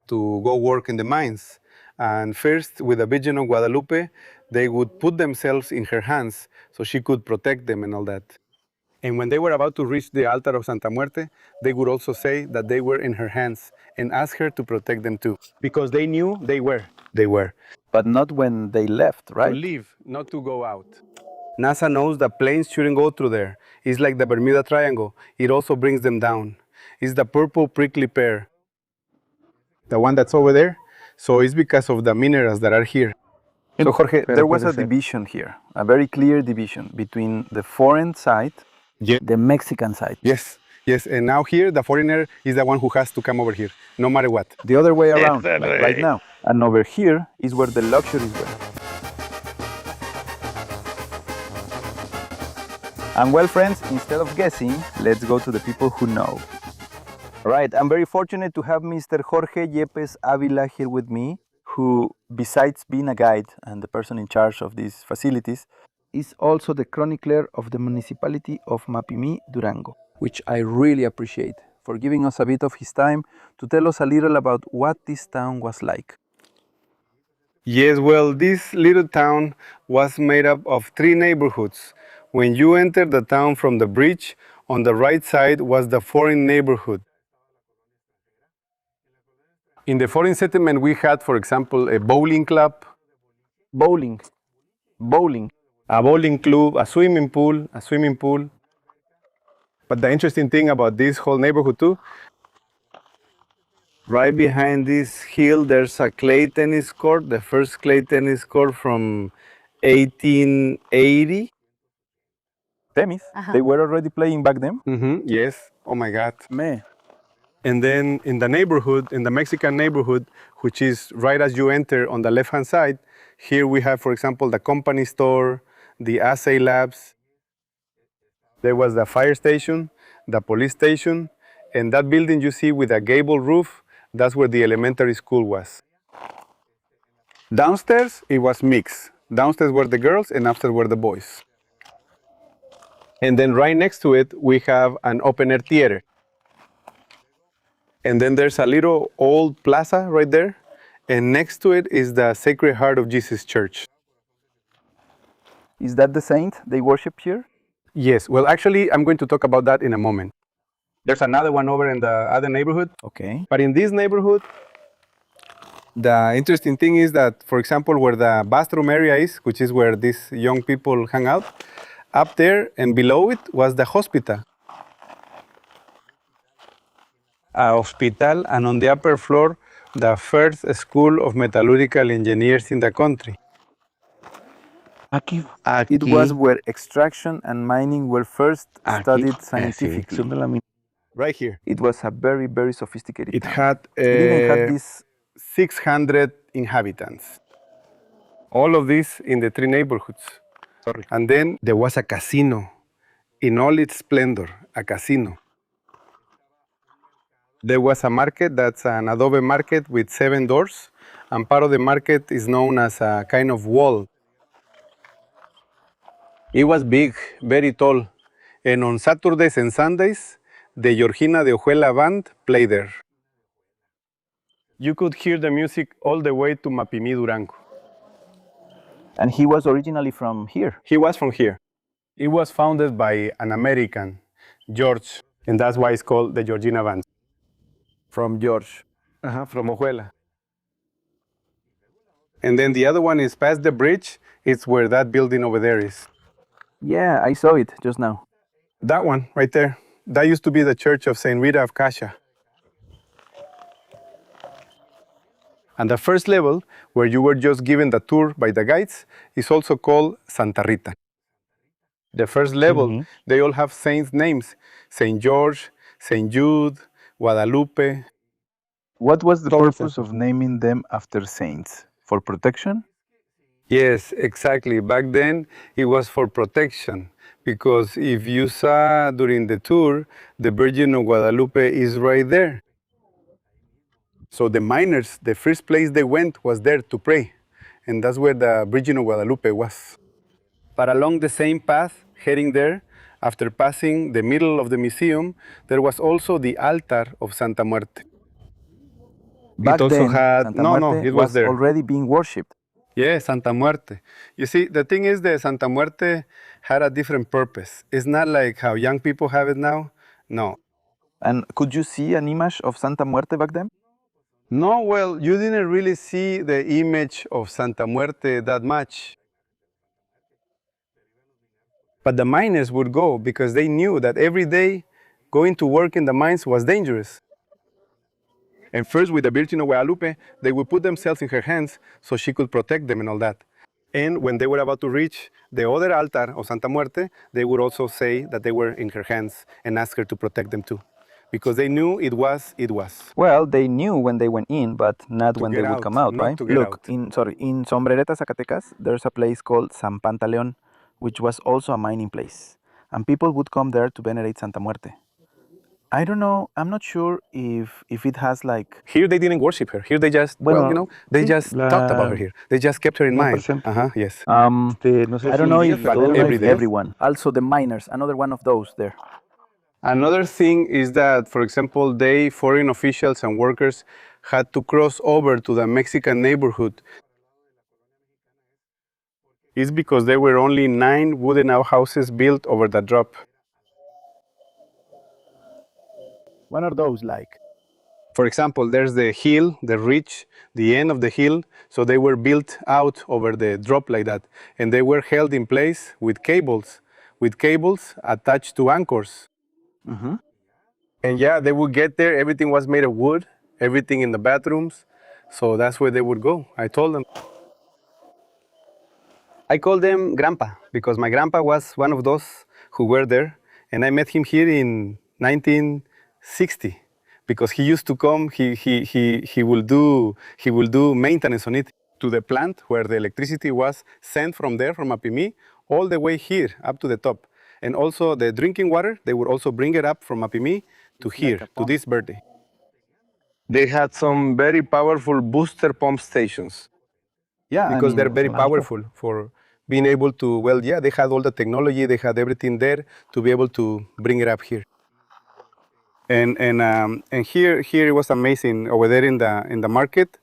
to go work in the mines. And first, with the Virgin of Guadalupe, they would put themselves in her hands so she could protect them and all that. And when they were about to reach the altar of Santa Muerte, they would also say that they were in her hands and ask her to protect them too, because they knew they were. They were. But not when they left, right? To leave, not to go out. NASA knows that planes shouldn't go through there. It's like the Bermuda Triangle. It also brings them down. It's the purple prickly pear, the one that's over there. So it's because of the minerals that are here. So Jorge, there was a division here, a very clear division between the foreign side, the Mexican side. Yes, yes. And now here, the foreigner is the one who has to come over here, no matter what. The other way around, like right now. And over here is where the luxuries were. And well, friends, instead of guessing, let's go to the people who know. Right, I'm very fortunate to have Mr. Jorge Yepes Avila here with me, who, besides being a guide and the person in charge of these facilities, is also the chronicler of the municipality of Mapimí, Durango, which I really appreciate for giving us a bit of his time to tell us a little about what this town was like. Yes, well, this little town was made up of 3 neighborhoods. When you entered the town from the bridge, on the right side was the foreign neighborhood. In the foreign settlement, we had, for example, a bowling club. Bowling. A bowling club, a swimming pool. But the interesting thing about this whole neighborhood too, right behind this hill, there's a clay tennis court, the first clay tennis court from 1880. Tennis? They were already playing back then? Yes, oh my God. Man. And then in the neighborhood, in the Mexican neighborhood, which is right as you enter on the left-hand side, here we have, for example, the company store, the assay labs. There was the fire station, the police station, and that building you see with a gable roof, that's where the elementary school was. Downstairs, it was mixed. Downstairs were the girls and upstairs were the boys. And then right next to it, we have an open-air theater. And then there's a little old plaza right there. And next to it is the Sacred Heart of Jesus Church. Is that the saint they worship here? Yes, well, actually, I'm going to talk about that in a moment. There's another one over in the other neighborhood. Okay. But in this neighborhood, the interesting thing is that, for example, where the bathroom area is, which is where these young people hang out, up there and below it was the hospital. A hospital, and on the upper floor, the first school of metallurgical engineers in the country. It was where extraction and mining were first studied scientifically. Right here. It was a very, very sophisticated town. Had It even had this 600 inhabitants. All of this in the 3 neighborhoods. And then there was a casino in all its splendor, a casino. There was a market, that's an adobe market with 7 doors, and part of the market is known as a kind of wall. It was big, very tall, and on Saturdays and Sundays, the Georgina de Ojuela band played there. You could hear the music all the way to Mapimí, Durango. And he was originally from here. He was from here. It was founded by an American, George, and that's why it's called the Georgina band. From George. From Ojuela. And then the other one is past the bridge. It's where that building over there is. Yeah, I saw it just now. That one right there. That used to be the church of St. Rita of Cascia. And the first level, where you were just given the tour by the guides, is also called Santa Rita. The first level, they all have saints' names. St. George, St. Jude, Guadalupe. What was the purpose of naming them after saints? For protection? Yes, exactly. Back then, it was for protection. Because if you saw during the tour, the Virgin of Guadalupe is right there. So the miners, the first place they went was there to pray. And that's where the Virgin of Guadalupe was. But along the same path, heading there, after passing the middle of the museum, there was also the altar of Santa Muerte. Back also then, had Santa no, Muerte it was was there. already being worshipped. Yeah, Santa Muerte. You see, the thing is that Santa Muerte had a different purpose. It's not like how young people have it now. No. And could you see an image of Santa Muerte back then? No, well, you didn't really see the image of Santa Muerte that much. But the miners would go because they knew that every day going to work in the mines was dangerous. And first, with the Virgin of Guadalupe, they would put themselves in her hands so she could protect them and all that. And when they were about to reach the other altar of Santa Muerte, they would also say that they were in her hands and ask her to protect them too. Because they knew it was. Well, they knew when they went in, but not when get they would out, come out, not right? to get Look, out. in Sombrereta, Zacatecas, there's a place called San Pantaleon, which was also a mining place, and people would come there to venerate Santa Muerte. I don't know. I'm not sure if it has like. Here they didn't worship her. Here they just, Bueno, they sí, just talked about her here. They just kept her in mind. Yes. No sé I don't si know un día, if pero I don't know every if day. everyone. Also, the miners, another one of those there. Another thing is that, for example, foreign officials and workers had to cross over to the Mexican neighborhood. It's because there were only 9 wooden outhouses built over the drop. What are those like? For example, there's the hill, the ridge, the end of the hill. So they were built out over the drop like that. And they were held in place with cables attached to anchors. Mm-hmm. And yeah, they would get there. Everything was made of wood, everything in the bathrooms. So that's where they would go. I told them. I called them Grandpa because my grandpa was one of those who were there. And I met him here in 1960 because he used to come, he will do maintenance on it to the plant where the electricity was sent from there, from Mapimí, all the way here up to the top. And also the drinking water, they would also bring it up from Mapimí to here, to this birthday. They had some very powerful booster pump stations Yeah, because they're very powerful for being able to, they had all the technology, they had everything there to be able to bring it up here. And here it was amazing. Over there in the market,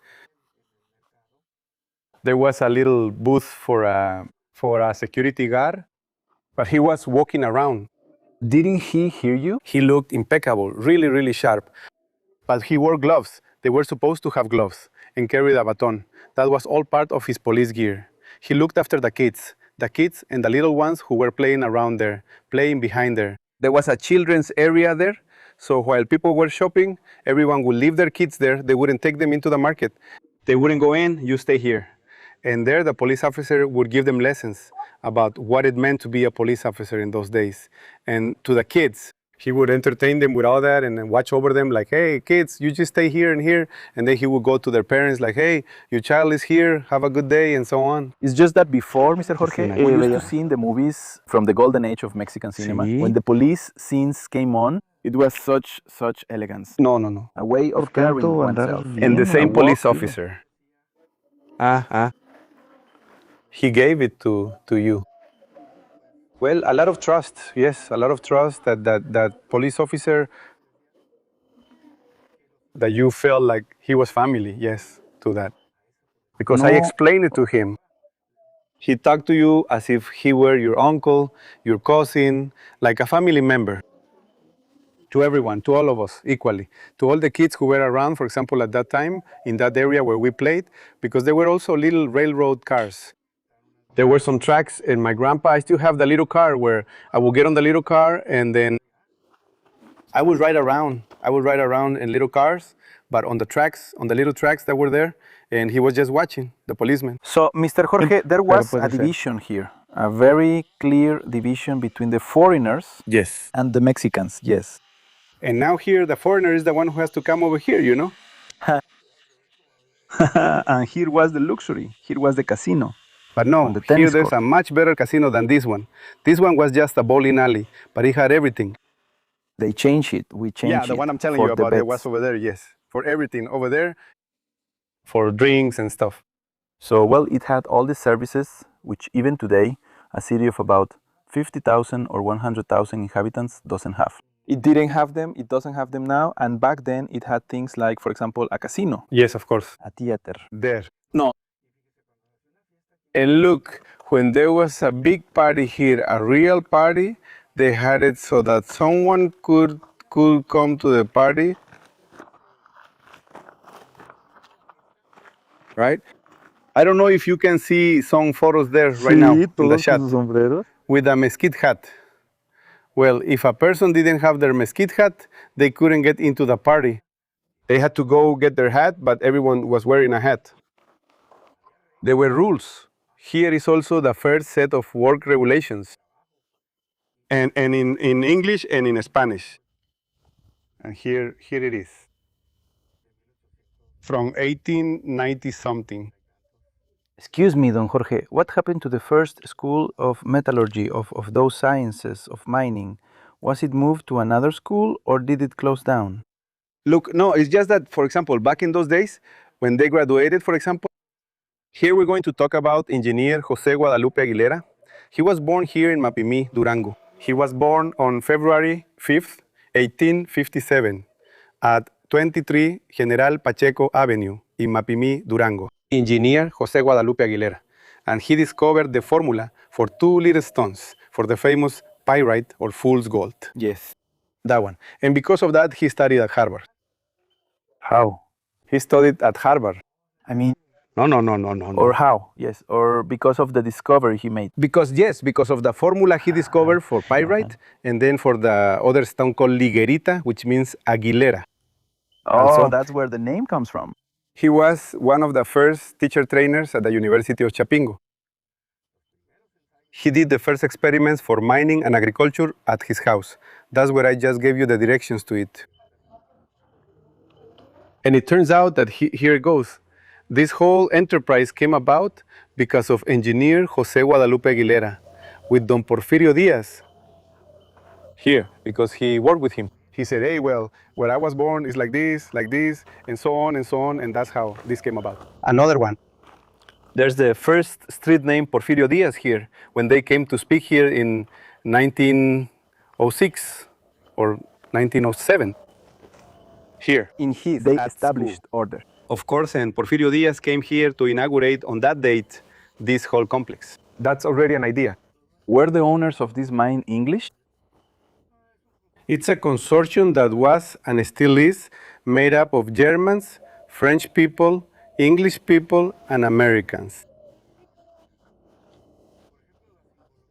there was a little booth for a security guard, but he was walking around. Didn't he hear you? He looked impeccable, really, really sharp. But he wore gloves. They were supposed to have gloves and carried a baton. That was all part of his police gear. He looked after the kids and the little ones who were playing around there, playing behind there. There was a children's area there, so while people were shopping, everyone would leave their kids there. They wouldn't take them into the market. They wouldn't go in, you stay here. And there the police officer would give them lessons about what it meant to be a police officer in those days. And to the kids, he would entertain them with all that and then watch over them like, hey, kids, you just stay here and here. And then he would go to their parents like, hey, your child is here, have a good day, and so on. It's just that before, Mr. Jorge, Sí. we used to see in the movies from the golden age of Mexican cinema, Sí. when the police scenes came on, it was such elegance. No. A way of carrying tanto andar oneself. bien And the a same walk, police digo. officer. He gave it to you. Well, a lot of trust, yes, a lot of trust that police officer, that you felt like he was family, yes, to that. Because I No. explained it to him. He talked to you as if he were your uncle, your cousin, like a family member. To everyone, to all of us, equally. To all the kids who were around, for example, at that time, in that area where we played, because there were also little railroad cars. There were some tracks, and my grandpa, I still have the little car where I would get on the little car and then I would ride around. I would ride around in little cars, but on the little tracks that were there, and he was just watching, the policeman. So, Mr. Jorge, there was puede a ser. division here, a very clear division between the foreigners Yes. and the Mexicans, yes. And now here, the foreigner is the one who has to come over here, you know? And here was the luxury, here was the casino. But On no, the here tennis there's court. a much better casino than this one. This one was just a bowling alley, but it had everything. They changed it, we changed it. Yeah, the one I'm telling for you the about, it bets. was over there, yes. For everything over there, for drinks and stuff. So, well, it had all the services, which even today, a city of about 50,000 or 100,000 inhabitants doesn't have. It didn't have them, it doesn't have them now, and back then it had things like, for example, a casino, Yes, of course. a theater. There. No. And look, when there was a big party here, a real party, they had it so that someone could come to the party, right? I don't know if you can see some photos there right now in the shot sombreros. with a mesquite hat. Well, if a person didn't have their mesquite hat, they couldn't get into the party. They had to go get their hat, but everyone was wearing a hat. There were rules. Here is also the first set of work regulations. And in English and in Spanish. And here it is. From 1890 something. Excuse me, Don Jorge, what happened to the first school of metallurgy, of those sciences, of mining? Was it moved to another school or did it close down? Look, no, it's just that, for example, back in those days, when they graduated, for example, here we're going to talk about engineer José Guadalupe Aguilera. He was born here in Mapimí, Durango. He was born on February 5th, 1857, at 23 General Pacheco Avenue in Mapimí, Durango. Engineer José Guadalupe Aguilera. And he discovered the formula for two little stones for the famous pyrite or fool's gold. Yes. That one. And because of that, he studied at Harvard. How? He studied at Harvard. I mean, No. or how? Yes, or because of the discovery he made. Because of the formula he discovered for pyrite, and then for the other stone called liguerita, which means Aguilera. Oh, Also, that's where the name comes from. he was one of the first teacher trainers at the University of Chapingo. He did the first experiments for mining and agriculture at his house. That's where I just gave you the directions to it. And it turns out that here it goes. This whole enterprise came about because of engineer José Guadalupe Aguilera with Don Porfirio Diaz here, because he worked with him. He said, hey, well, where I was born is like this, and so on, and that's how this came about. Another one. There's the first street name Porfirio Diaz here, when they came to speak here in 1906 or 1907. Here. In his, they established order. Of course, and Porfirio Diaz came here to inaugurate on that date this whole complex. That's already an idea. Were the owners of this mine English? It's a consortium that was and still is made up of Germans, French people, English people, and Americans.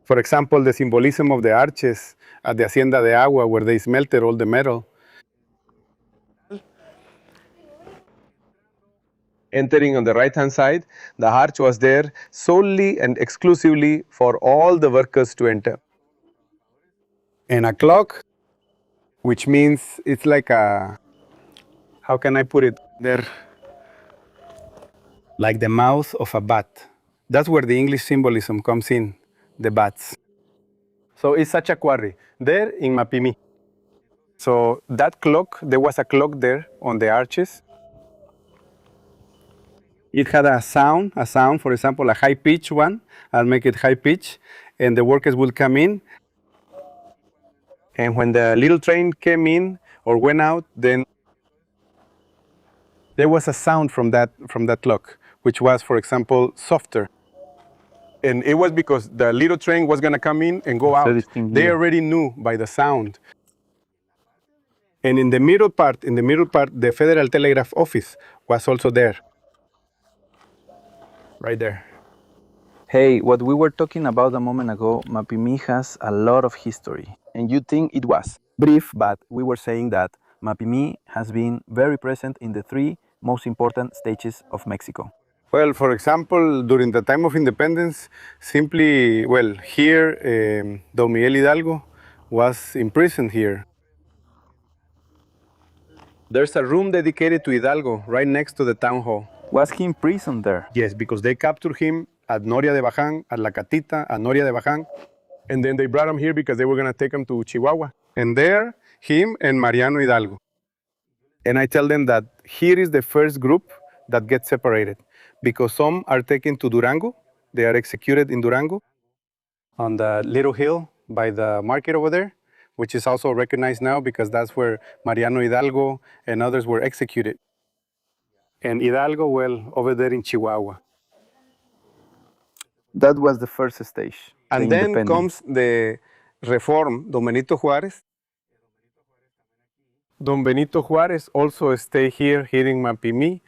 For example, the symbolism of the arches at the Hacienda de Agua, where they smelted all the metal. Entering on the right-hand side, the arch was there solely and exclusively for all the workers to enter. And a clock, which means it's like a, how can I put it there? Like the mouth of a bat. That's where the English symbolism comes in, the bats. So it's such a quarry, there in Mapimí. So that clock, there was a clock there on the arches. It had a sound, for example, a high-pitch one. I'll make it high-pitch, and the workers will come in. And when the little train came in or went out, then there was a sound from that clock, which was, for example, softer. And it was because the little train was going to come in and go out. They already knew by the sound. And in the middle part, the Federal Telegraph Office was also there. Right there. Hey, what we were talking about a moment ago, Mapimí has a lot of history. And you'd think it was brief, but we were saying that Mapimí has been very present in the three most important stages of Mexico. Well, for example, during the time of independence, simply, well, here, Don Miguel Hidalgo was imprisoned here. There's a room dedicated to Hidalgo right next to the town hall. Was he imprisoned there? Yes, because they captured him at Noria de Baján, at La Catita, at Noria de Baján, and then they brought him here because they were going to take him to Chihuahua. And there, him and Mariano Hidalgo. And I tell them that here is the first group that gets separated, because some are taken to Durango. They are executed in Durango, on the little hill by the market over there. which is also recognized now because that's where Mariano Hidalgo and others were executed. And Hidalgo, well, over there in Chihuahua. That was the first stage. And the then independence. comes the reform, Don Benito Juárez. Don Benito Juárez also stayed here in Mapimí.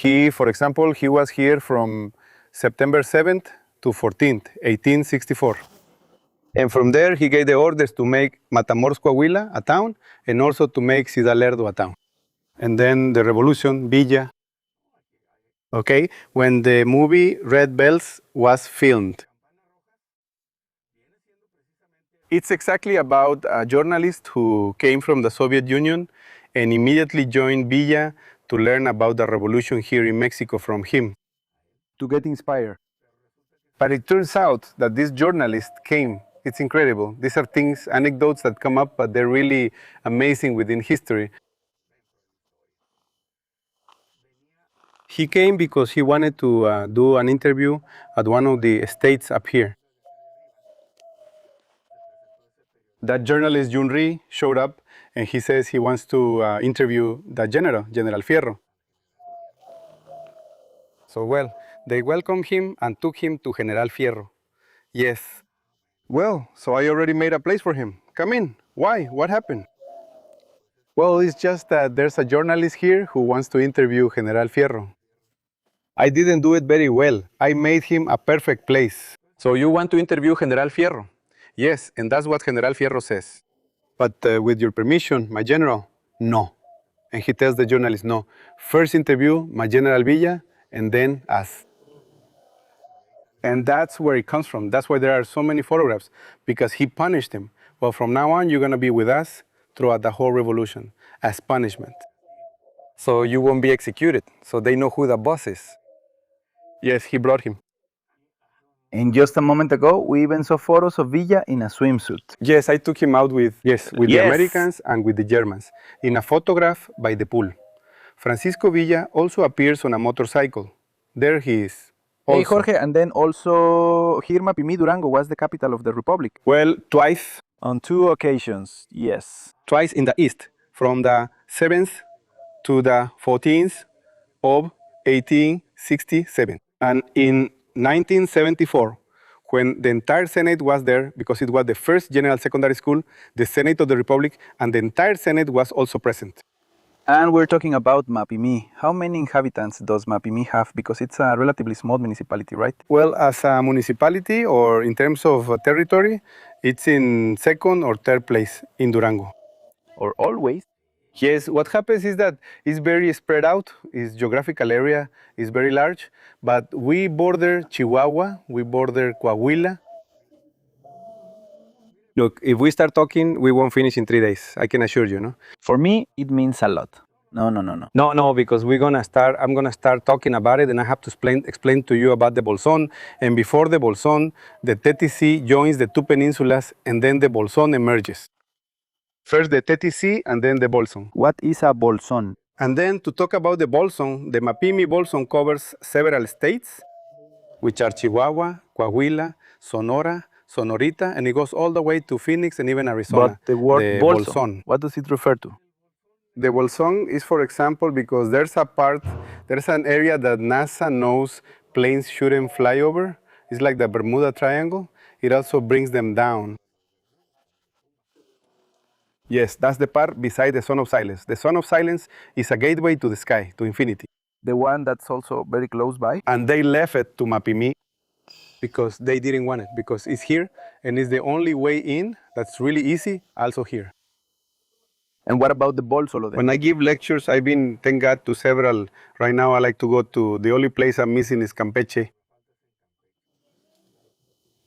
He, for example, he was here from September 7th to 14th, 1864. And from there, he gave the orders to make Matamoros, Coahuila a town, and also to make Ciudad Lerdo a town. And then the revolution, Villa. Okay, when the movie Red Bells was filmed. It's exactly about a journalist who came from the Soviet Union and immediately joined Villa to learn about the revolution here in Mexico from him. To get inspired. But it turns out that this journalist came. It's incredible. These are things, anecdotes that come up, but they're really amazing within history. He came because he wanted to do an interview at one of the estates up here. That journalist, Junri, showed up and he says he wants to interview the general, General Fierro. So, well, they welcomed him and took him to General Fierro. Yes. Well, so I already made a place for him. Come in. Why? What happened? Well, it's just that there's a journalist here who wants to interview General Fierro. I didn't do it very well. I made him a perfect place. So you want to interview General Fierro? Yes, and that's what General Fierro says. But with your permission, my general, no. And he tells the journalist, no. First interview my General Villa, and then us. And that's where it comes from. That's why there are so many photographs, because he punished him. Well, from now on, you're going to be with us throughout the whole revolution as punishment. So you won't be executed. So they know who the boss is. Yes, he brought him. And just a moment ago, we even saw photos of Villa in a swimsuit. Yes, I took him out with the Yes. Americans and with the Germans in a photograph by the pool. Francisco Villa also appears on a motorcycle. There he is. Hey, Also. Jorge, and then also here Mapimí, Durango was the capital of the Republic. Well, twice. On 2 occasions, yes. Twice in the east, from the 7th to the 14th of 1867. And in 1974, when the entire Senate was there, because it was the first general secondary school, the Senate of the Republic, and the entire Senate was also present. And we're talking about Mapimí. How many inhabitants does Mapimí have? Because it's a relatively small municipality, right? Well, as a municipality or in terms of territory, it's in second or third place in Durango. Or always? Yes, what happens is that it's very spread out. Its geographical area is very large, but we border Chihuahua, we border Coahuila. Look, if we start talking, we won't finish in 3 days. I can assure you, no? For me, it means a lot. No. No, because I'm gonna start talking about it, and I have to explain to you about the Bolson. And before the Bolson, the TTC joins the two peninsulas, and then the Bolson emerges. First the TTC, and then the Bolson. What is a Bolson? And then to talk about the Bolson, the Mapimí Bolson covers several states, which are Chihuahua, Coahuila, Sonora, Sonorita, and it goes all the way to Phoenix and even Arizona. But the word Bolson, what does it refer to? The Bolson is, for example, because there's an area that NASA knows planes shouldn't fly over. It's like the Bermuda Triangle. It also brings them down. Yes, that's the part beside the Son of Silence. The Son of Silence is a gateway to the sky, to infinity. The one that's also very close by? And they left it to Mapimí because they didn't want it, because it's here and it's the only way in that's really easy, also here. And what about the Bolsolo then? When I give lectures, I've been, thank God, to several. Right now, I like to go to, the only place I'm missing is Campeche.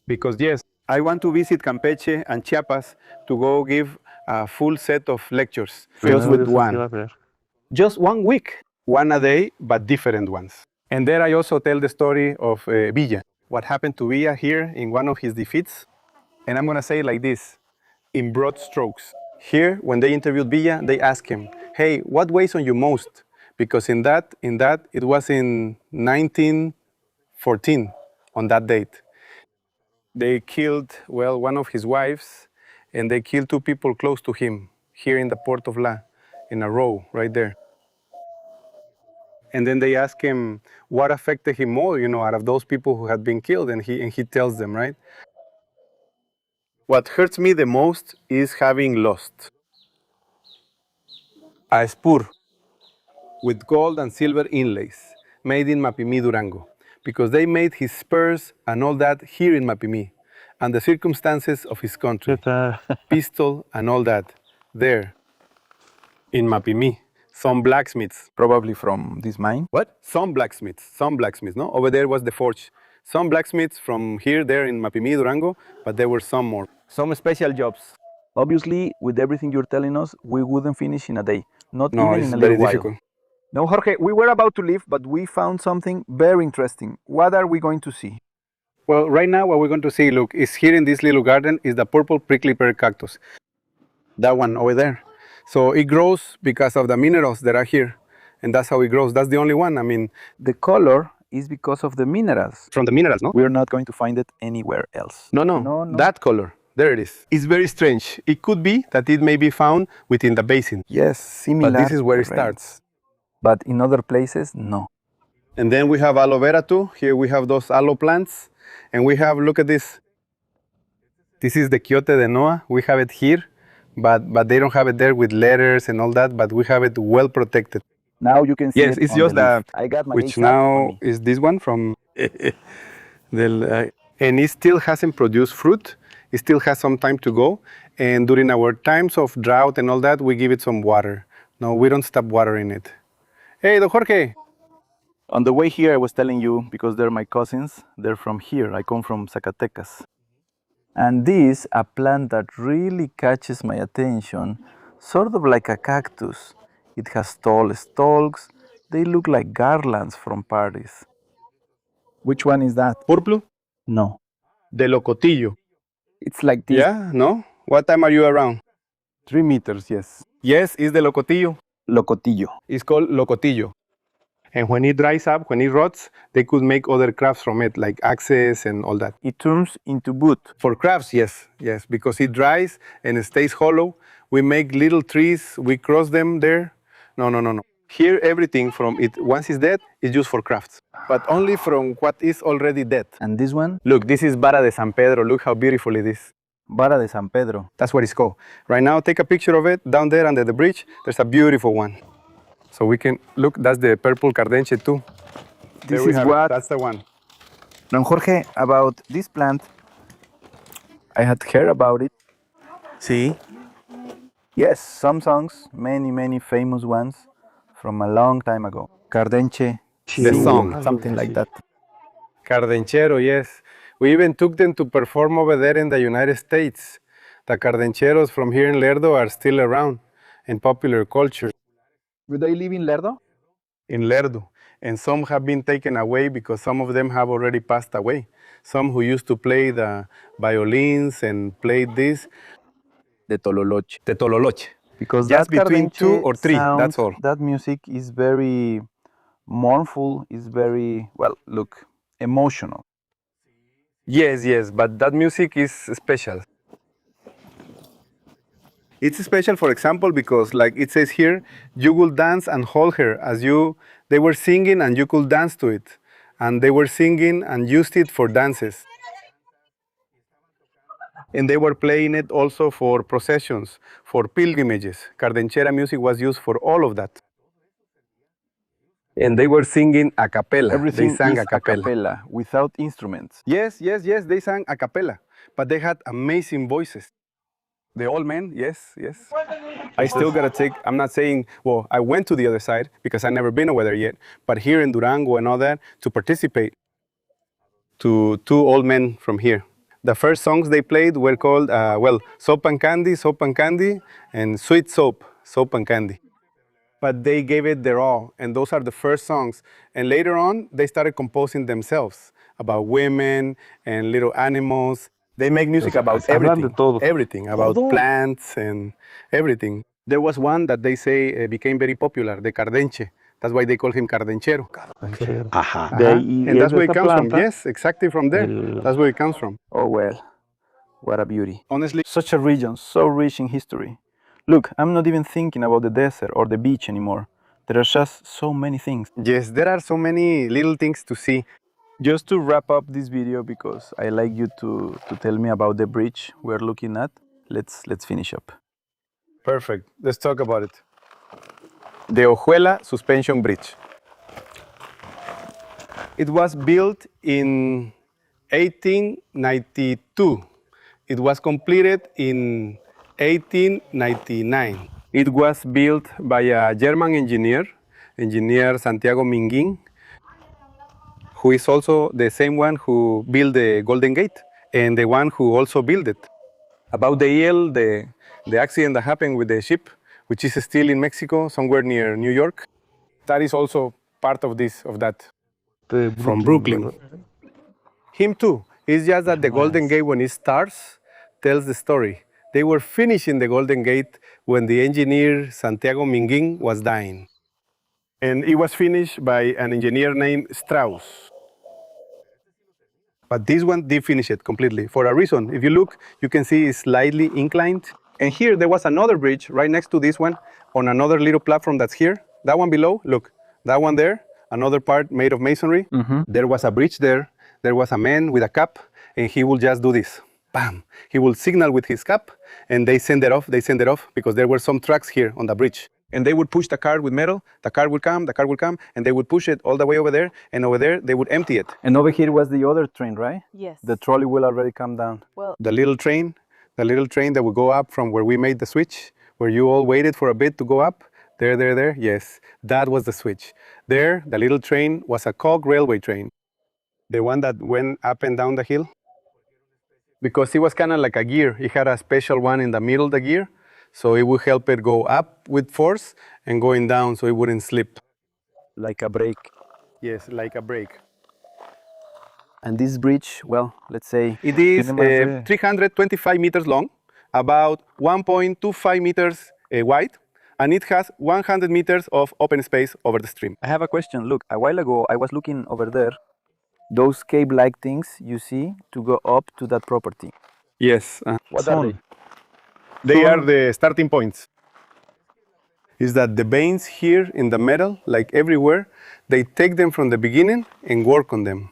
Because yes, I want to visit Campeche and Chiapas to go give a full set of lectures, just with one. Just 1 week, one a day, but different ones. And there I also tell the story of Villa, what happened to Villa here in one of his defeats. And I'm gonna say it like this, in broad strokes. Here, when they interviewed Villa, they asked him, hey, what weighs on you most? Because in that, it was in 1914, on that date. They killed, well, one of his wives, and they killed two people close to him here in the port of La, in a row right there. And then they ask him what affected him more, out of those people who had been killed, and he tells them, right? What hurts me the most is having lost a spur with gold and silver inlays made in Mapimí, Durango, because they made his spurs and all that here in Mapimí, and the circumstances of his country, pistol and all that, there in Mapimí. Some blacksmiths. Probably from this mine. What? Some blacksmiths, no? Over there was the forge. Some blacksmiths from here, there in Mapimí, Durango, but there were some more. Some special jobs. Obviously, with everything you're telling us, we wouldn't finish in a day. Not No, even it's in a very little difficult. while. Now, Jorge, we were about to leave, but we found something very interesting. What are we going to see? Well, right now what we're going to see, look, is here in this little garden is the purple prickly pear cactus. That one over there. So it grows because of the minerals that are here. And that's how it grows. That's the only one. I mean, The color is because of the minerals. from the minerals, no? We're not going to find it anywhere else. No. That color. There it is. It's very strange. It could be that it may be found within the basin. Yes, similar. But this is where it terrain. starts. But in other places, no. And then we have aloe vera too. Here we have those aloe plants. And we have, look at this. This is the quiote de Noa. We have it here, but they don't have it there with letters and all that, but we have it well protected. Now you can see Yes, it it's on just the the, leaf. I got my which gaze up on now me. is this one from, and it still hasn't produced fruit. It still has some time to go. And during our times of drought and all that, we give it some water. No, we don't stop watering it. Hey, Don Jorge. On the way here, I was telling you, because they're my cousins, they're from here. I come from Zacatecas. And this, a plant that really catches my attention, sort of like a cactus. It has tall stalks. They look like garlands from parties. Which one is that? Purplu No. de locotillo. It's like this. Yeah, no? What time are you around? 3 meters, yes. Yes, it's the locotillo. Locotillo. It's called locotillo. And when it dries up, when it rots, they could make other crafts from it, like axes and all that. It turns into wood. For crafts, yes, because it dries and it stays hollow. We make little trees, we cross them there. No. Here, everything from it, once it's dead, is used for crafts. But only from what is already dead. And this one? Look, this is Vara de San Pedro. Look how beautiful it is. Vara de San Pedro. That's what it's called. Right now, take a picture of it down there under the bridge. There's a beautiful one. So we can, look, that's the purple cardenche too. This There we is have it. what- That's the one. Now, Jorge, about this plant, I had heard about it. See? Yes, some songs, many famous ones from a long time ago. Cardenche, The song. something like that. Cardenchero, yes. We even took them to perform over there in the United States. The cardencheros from here in Lerdo are still around in popular culture. Do they live in Lerdo? In Lerdo. And some have been taken away because some of them have already passed away. Some who used to play the violins and played this, The Tololoche. the tololoche. Because Just that between Cardenche 2 or 3, sound, that's all. That music is very mournful, is very, well, look, emotional. Yes, but that music is special. It's special, for example, because like it says here, you will dance and hold her as they were singing and you could dance to it. And they were singing and used it for dances. And they were playing it also for processions, for pilgrimages. Cardenchera music was used for all of that. And they were singing a cappella. Everything They sang is a cappella. without instruments. Yes, they sang a cappella. But they had amazing voices. The old men, yes. I still gotta take, I'm not saying, well, I went to the other side because I've never been over there yet, but here in Durango and all that, to participate to 2 old men from here. The first songs they played were called, Soap and Candy, and Sweet Soap, Soap and Candy. But they gave it their all, and those are the first songs. And later on, they started composing themselves about women and little animals. They make music about everything, about plants and everything. There was one that they say became very popular, the Cardenche. That's why they call him cardenchero. Ajá. Uh-huh. And that's where it comes from. Yes, exactly from there. That's where it comes from. Oh, well, what a beauty. Honestly, Such a region, so rich in history. Look, I'm not even thinking about the desert or the beach anymore. There are just so many things. yes, there are so many little things to see. Just to wrap up this video, because I like you to tell me about the bridge we're looking at, let's finish up. Perfect. Let's talk about it. The Ojuela Suspension Bridge. It was built in 1892. It was completed in 1899. It was built by a German engineer, Engineer Santiago Minguin, who is also the same one who built the Golden Gate and the one who also built it. About the EL, the accident that happened with the ship, which is still in Mexico, somewhere near New York, that is also part of that. From Brooklyn. Him too. It's just that the Golden Gate, when it starts, tells the story. They were finishing the Golden Gate when the engineer Santiago Minguin was dying. And it was finished by an engineer named Strauss. But this one did finish it completely for a reason. If you look, you can see it's slightly inclined. And here there was another bridge right next to this one on another little platform that's here. That one below, look, that one there, another part made of masonry. There was a bridge there. There was a man with a cap, and he will just do this. Bam! He will signal with his cap, and they send it off, because there were some tracks here on the bridge. And they would push the car with metal, the car would come, and they would push it all the way over there, and over there they would empty it. And over here was the other train, right? Yes. The trolley will already come down. Well, The little train that would go up from where we made the switch, where you all waited for a bit to go up, there, yes, that was the switch. There, the little train was a cog railway train. The one that went up and down the hill. Because it was kind of like a gear. It had a special one in the middle of the gear, so it would help it go up with force and going down so it wouldn't slip. Like a brake. Yes, like a brake. And this bridge, well, let's say... It is tiene más de- 325 meters long, about 1.25 meters wide, and it has 100 meters of open space over the stream. I have a question. Look, a while ago, I was looking over there. Those cable-like things you see to go up to that property. Yes. What are they? They are the starting points. Is that the veins here in the metal, like everywhere, they take them from the beginning and work on them.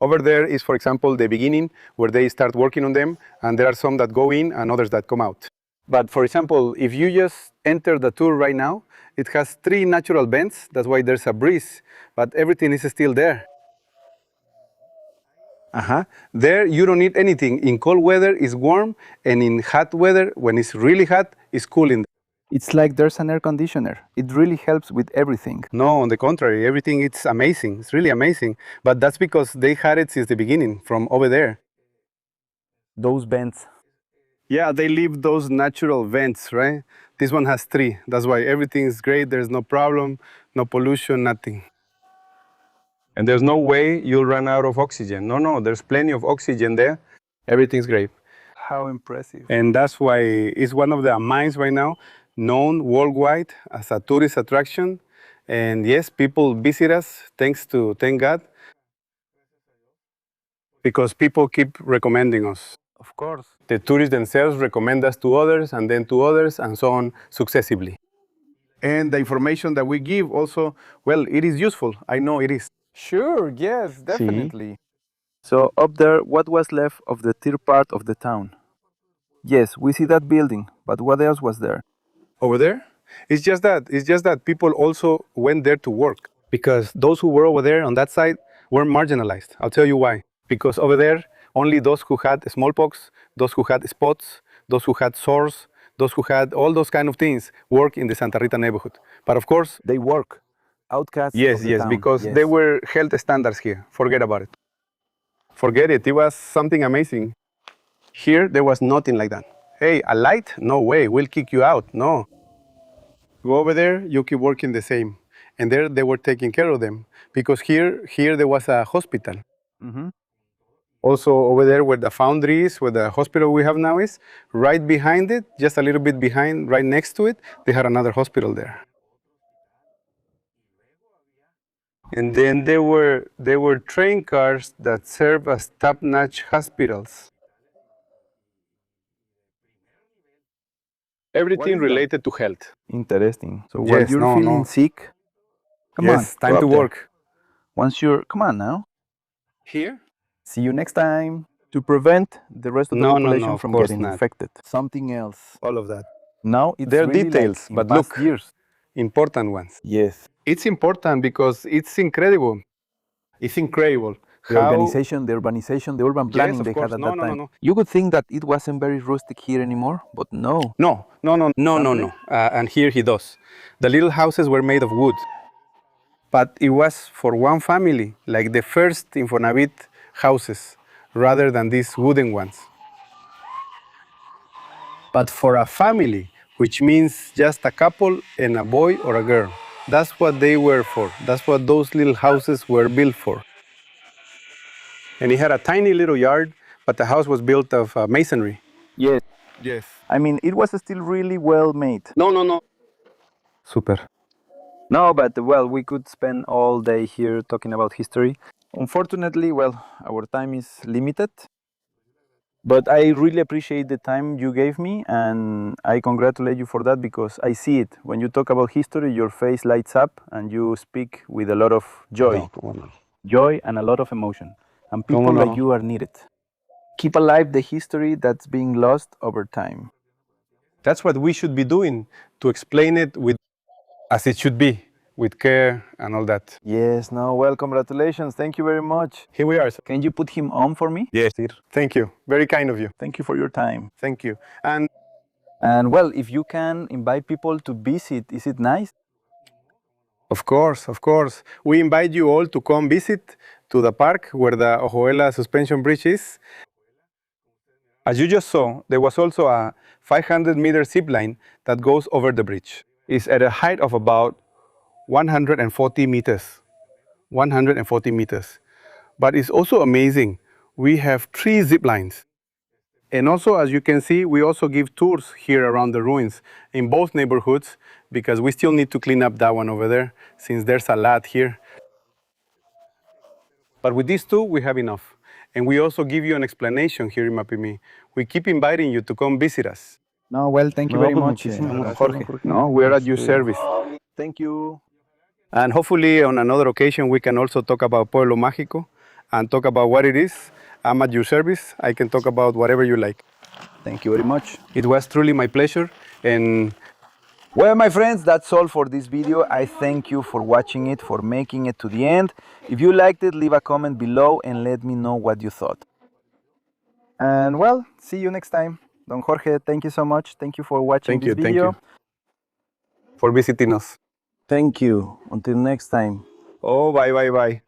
Over there is, for example, the beginning where they start working on them, and there are some that go in and others that come out. But for example, if you just enter the tour right now, it has 3 natural vents. That's why there's a breeze, but everything is still there. There you don't need anything. In cold weather it's warm, and in hot weather, when it's really hot, it's cooling. It's like there's an air conditioner. It really helps with everything. No, on the contrary, everything it's amazing. It's really amazing. But that's because they had it since the beginning, from over there. Those vents. Yeah, they leave those natural vents, right? This one has 3. That's why everything is great. There's no problem, no pollution, nothing. And there's no way you'll run out of oxygen. No, there's plenty of oxygen there. Everything's great. How impressive. And that's why it's one of the mines right now known worldwide as a tourist attraction. And yes, people visit us, thank God, because people keep recommending us. Of course. The tourists themselves recommend us to others, and then to others, and so on successively. And the information that we give also, well, it is useful. I know it is. Sure, yes, definitely. So up there, what was left of the third part of the town? Yes, we see that building, but what else was there? Over there? It's just that people also went there to work, because those who were over there on that side were marginalized. I'll tell you why. Because over there, only those who had smallpox, those who had spots, those who had sores, those who had all those kind of things work in the Santa Rita neighborhood. But of course, They work. Outcasts yes, of the town. because Yes. there were health standards here. Forget about it. Forget it. It was something amazing. Here, there was nothing like that. Hey, a light? No way. We'll kick you out. No. Go over there, you keep working the same. And there, they were taking care of them. Because here there was a hospital. Also, over there where the foundry is, where the hospital we have now is, right behind it, just a little bit behind, right next to it, they had another hospital there. And then there were train cars that serve as top-notch hospitals. Everything is that? related to health. Interesting. So while Yes, you're no, feeling no. sick, come Yes, on, time go to up there. work. Once you're, come on now. Here? See you next time. To prevent the rest of the No, population of from course getting not. infected. Something else. All of that. Now it's They're really details, like in but past look. years. Important ones. Yes. It's important because it's incredible. It's incredible. The organization, the urbanization, the urban planning Yes, of they course. had at No, that no, no, time. no. You would think that it wasn't very rustic here anymore, but no. No. And here he does. The little houses were made of wood. But it was for one family, like the first Infonavit houses, rather than these wooden ones. But for a family, which means just a couple and a boy or a girl. That's what they were for. That's what those little houses were built for. And it had a tiny little yard, but the house was built of masonry. Yes. Yes. I mean, it was still really well made. No. Super. No, but well, we could spend all day here talking about history. Unfortunately, well, our time is limited. But I really appreciate the time you gave me, and I congratulate you for that because I see it. When you talk about history, your face lights up and you speak with a lot of joy. Joy and a lot of emotion. And people like you are needed. Keep alive the history that's being lost over time. That's what we should be doing, to explain it with as it should be, with care and all that. Yes, no, well, congratulations. Thank you very much. Here we are. Can you put him on for me? Yes, sir. Thank you. Very kind of you. Thank you for your time. Thank you. And well, if you can invite people to visit, is it nice? Of course. We invite you all to come visit to the park where the Ojoela Suspension Bridge is. As you just saw, there was also a 500-meter zip line that goes over the bridge. It's at a height of about 140 meters. 140 meters. But it's also amazing. We have 3 zip lines. And also, as you can see, we also give tours here around the ruins in both neighborhoods because we still need to clean up that one over there since there's a lot here. But with these 2, we have enough. And we also give you an explanation here in Mapimí. We keep inviting you to come visit us. No, well, thank you No, very pues much, muchísimas Jorge. gracias. No, we're at your service. Thank you. And hopefully on another occasion we can also talk about Pueblo Mágico and talk about what it is. I'm at your service. I can talk about whatever you like. Thank you very much. It was truly my pleasure. And well, my friends, that's all for this video. I thank you for watching it, for making it to the end. If you liked it, leave a comment below and let me know what you thought. And well, see you next time. Don Jorge, thank you so much. Thank you for watching this video. Thank you for visiting us. Thank you. Until next time. Oh, bye.